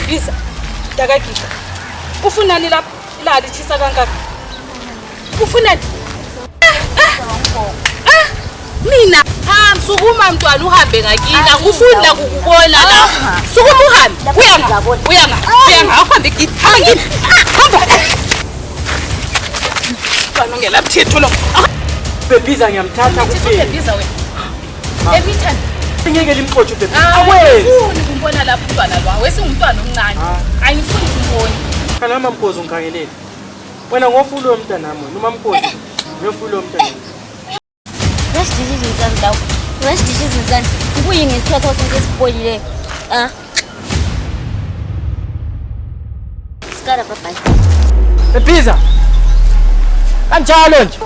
Biza. Ndakagida. Ufunani lapha? Ilali chisa kangaka. Ufunani? Mina sukuma mntwana uhambe ngakini akufuni la ukubona la sukuma uhambe uyanga uhambe gidi hamba bana ngelaphethu lo Bebiza ngiyamthatha kuphela Bebiza wena Evithan ngeke limxotshe Bebiza awufuni kumbona lapha umntwana lwa wesingumntwana omncane ayifuni kumbona kana mampozo ngikhangelele wena ngofulo womntana nami noma mpozo ngofulo womntana Ngasijijisa ndawo. Ngasijijisa kubuye ngesithatha sesipholile. Skara papa. Bebiza kanjalo nje